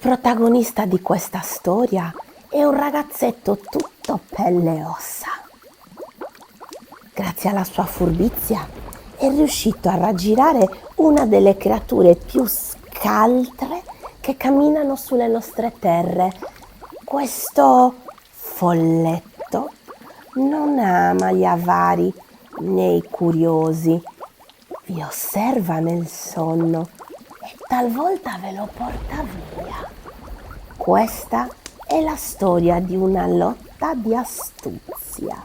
protagonista di questa storia è un ragazzetto tutto pelle e ossa. Grazie alla sua furbizia è riuscito a raggirare una delle creature più scaltre che camminano sulle nostre terre. Questo folletto non ama gli avari né i curiosi, vi osserva nel sonno e talvolta ve lo porta via. Questa è la storia di una lotta di astuzia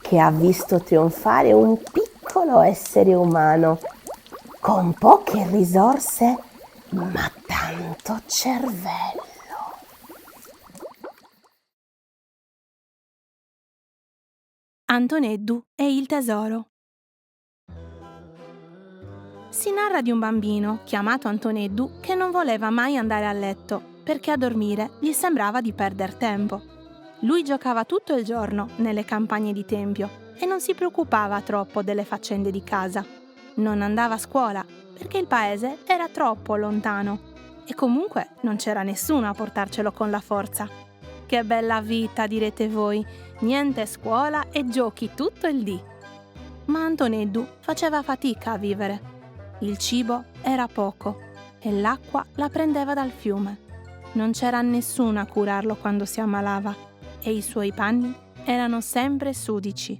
che ha visto trionfare un piccolo essere umano con poche risorse ma tanto cervello. Antoneddu e il tesoro. Si narra di un bambino chiamato Antoneddu che non voleva mai andare a letto perché a dormire gli sembrava di perder tempo. Lui giocava tutto il giorno nelle campagne di tempio e non si preoccupava troppo delle faccende di casa. Non andava a scuola perché il paese era troppo lontano e comunque non c'era nessuno a portarcelo con la forza. Che bella vita, direte voi, niente scuola e giochi tutto il dì. Ma Antoneddu faceva fatica a vivere. Il cibo era poco e l'acqua la prendeva dal fiume. Non c'era nessuno a curarlo quando si ammalava e i suoi panni erano sempre sudici.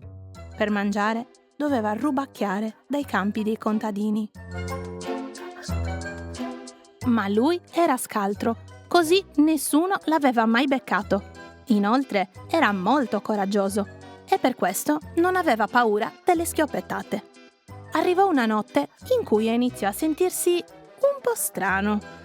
Per mangiare doveva rubacchiare dai campi dei contadini. Ma lui era scaltro, così nessuno l'aveva mai beccato. Inoltre era molto coraggioso e per questo non aveva paura delle schioppettate. Arrivò una notte in cui iniziò a sentirsi un po' strano.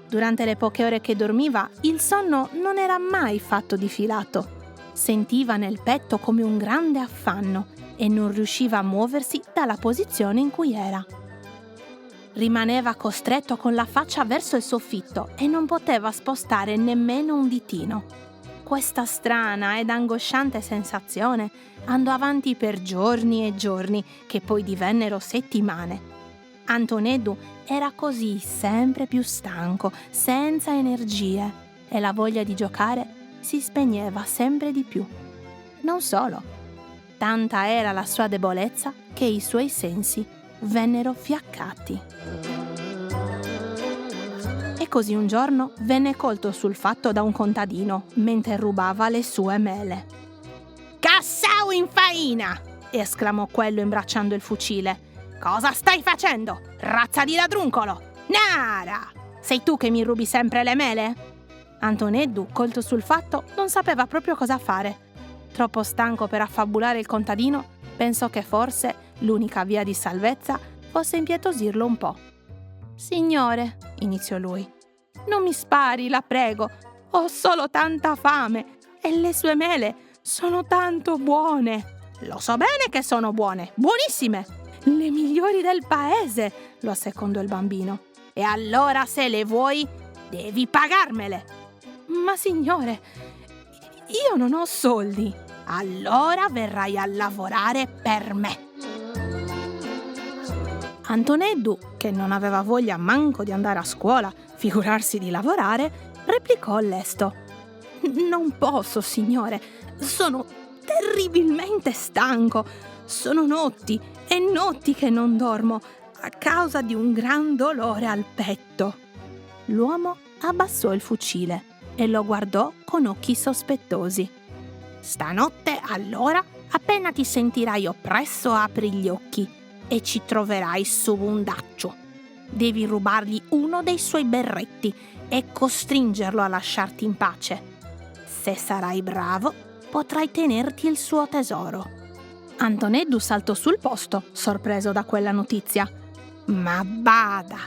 Durante le poche ore che dormiva, il sonno non era mai fatto di filato. Sentiva nel petto come un grande affanno e non riusciva a muoversi dalla posizione in cui era. Rimaneva costretto con la faccia verso il soffitto e non poteva spostare nemmeno un ditino. Questa strana ed angosciante sensazione andò avanti per giorni e giorni, che poi divennero settimane. Antoneddu era così sempre più stanco, senza energie, e la voglia di giocare si spegneva sempre di più. Non solo, tanta era la sua debolezza che i suoi sensi vennero fiaccati. E così un giorno venne colto sul fatto da un contadino mentre rubava le sue mele. «Cassau in faina!» esclamò quello imbracciando il fucile. «Cosa stai facendo, razza di ladruncolo? Nara! Sei tu che mi rubi sempre le mele?» Antoneddu, colto sul fatto, non sapeva proprio cosa fare. Troppo stanco per affabulare il contadino, pensò che forse l'unica via di salvezza fosse impietosirlo un po'. «Signore», iniziò lui, «non mi spari, la prego. Ho solo tanta fame e le sue mele sono tanto buone». «Lo so bene che sono buone, buonissime, le migliori del paese», lo assecondò il bambino. «E allora se le vuoi, devi pagarmele». «Ma signore, io non ho soldi». «Allora verrai a lavorare per me». Antoneddu, che non aveva voglia manco di andare a scuola, figurarsi di lavorare, replicò lesto: «Non posso, signore, sono terribilmente stanco. Sono notti e notti che non dormo a causa di un gran dolore al petto». L'uomo abbassò il fucile e lo guardò con occhi sospettosi. «Stanotte, allora, appena ti sentirai oppresso, apri gli occhi e ci troverai subundaccio. Devi rubargli uno dei suoi berretti e costringerlo a lasciarti in pace. Se sarai bravo, potrai tenerti il suo tesoro». Antoneddu saltò sul posto, sorpreso da quella notizia. «Ma bada,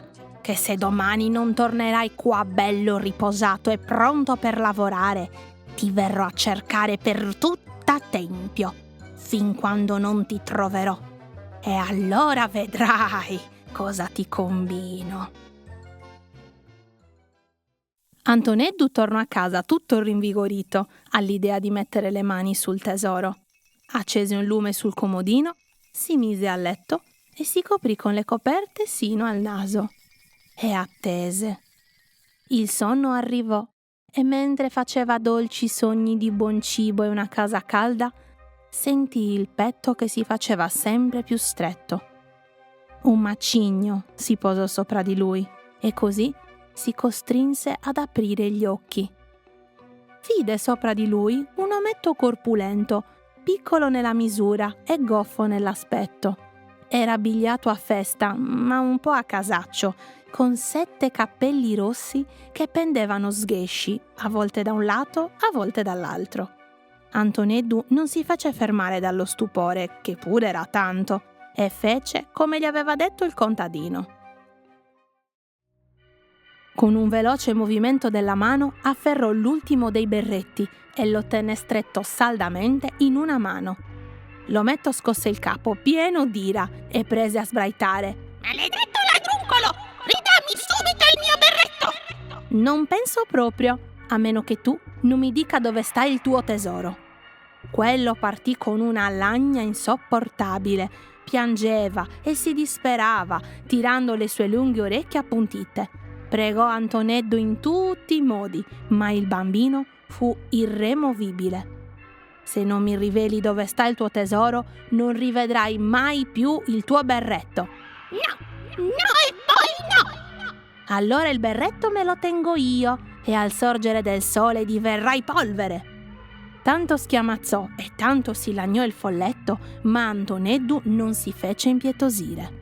che se domani non tornerai qua bello riposato e pronto per lavorare, ti verrò a cercare per tutta tempio, fin quando non ti troverò. E allora vedrai cosa ti combino». Antoneddu tornò a casa tutto rinvigorito all'idea di mettere le mani sul tesoro. Accese un lume sul comodino, si mise a letto e si coprì con le coperte sino al naso. E attese. il sonno arrivò e mentre faceva dolci sogni di buon cibo e una casa calda, sentì il petto che si faceva sempre più stretto. Un macigno si posò sopra di lui e così si costrinse ad aprire gli occhi. Vide sopra di lui un ometto corpulento, piccolo nella misura e goffo nell'aspetto. Era abbigliato a festa, ma un po' a casaccio, con 7 capelli rossi che pendevano sghesci, a volte da un lato, a volte dall'altro. Antoneddu non si fece fermare dallo stupore, che pure era tanto, e fece come gli aveva detto il contadino. Con un veloce movimento della mano afferrò l'ultimo dei berretti e lo tenne stretto saldamente in una mano. L'ometto scosse il capo pieno d'ira e prese a sbraitare. Maledetto ladruncolo! Ridammi subito il mio berretto! Non penso proprio, a meno che tu non mi dica dove sta il tuo tesoro. Quello partì con una lagna insopportabile, piangeva e si disperava, tirando le sue lunghe orecchie appuntite. Pregò Antoneddu in tutti i modi, ma il bambino fu irremovibile. Se non mi riveli dove sta il tuo tesoro, non rivedrai mai più il tuo berretto. No e poi no! Allora il berretto me lo tengo io e al sorgere del sole diverrai polvere. Tanto schiamazzò e tanto si lagnò il folletto, ma Antoneddu non si fece impietosire.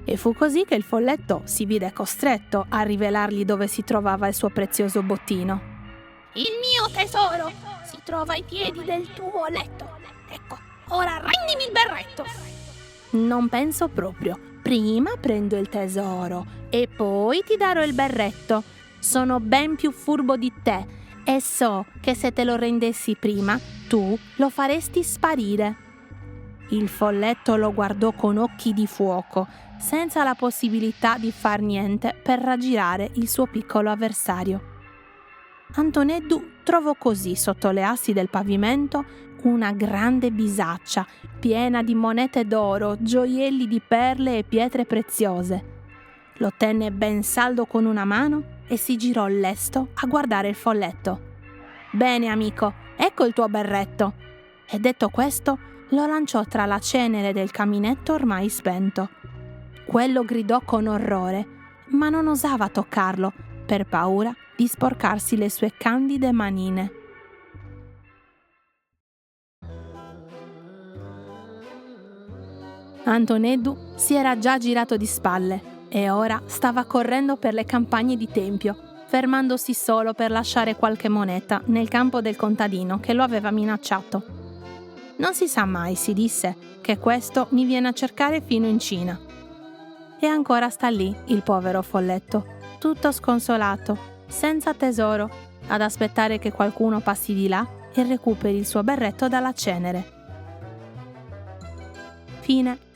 E fu così che il folletto si vide costretto a rivelargli dove si trovava il suo prezioso bottino. Il mio tesoro si trova ai piedi del tuo letto. Ecco, ora rendimi il berretto. Non penso proprio. Prima prendo il tesoro e poi ti darò il berretto. Sono ben più furbo di te e so che se te lo rendessi prima, tu lo faresti sparire. Il folletto lo guardò con occhi di fuoco, senza la possibilità di far niente per raggirare il suo piccolo avversario. Antoneddu trovò così sotto le assi del pavimento una grande bisaccia piena di monete d'oro, gioielli di perle e pietre preziose. Lo tenne ben saldo con una mano e si girò lesto a guardare il folletto. «Bene, amico, ecco il tuo berretto!» E detto questo, lo lanciò tra la cenere del caminetto ormai spento. Quello gridò con orrore, ma non osava toccarlo per paura di sporcarsi le sue candide manine. Antoneddu si era già girato di spalle e ora stava correndo per le campagne di tempio, fermandosi solo per lasciare qualche moneta nel campo del contadino che lo aveva minacciato. Non si sa mai, si disse, che questo mi viene a cercare fino in Cina. E ancora sta lì il povero folletto, tutto sconsolato, senza tesoro, ad aspettare che qualcuno passi di là e recuperi il suo berretto dalla cenere. Fine.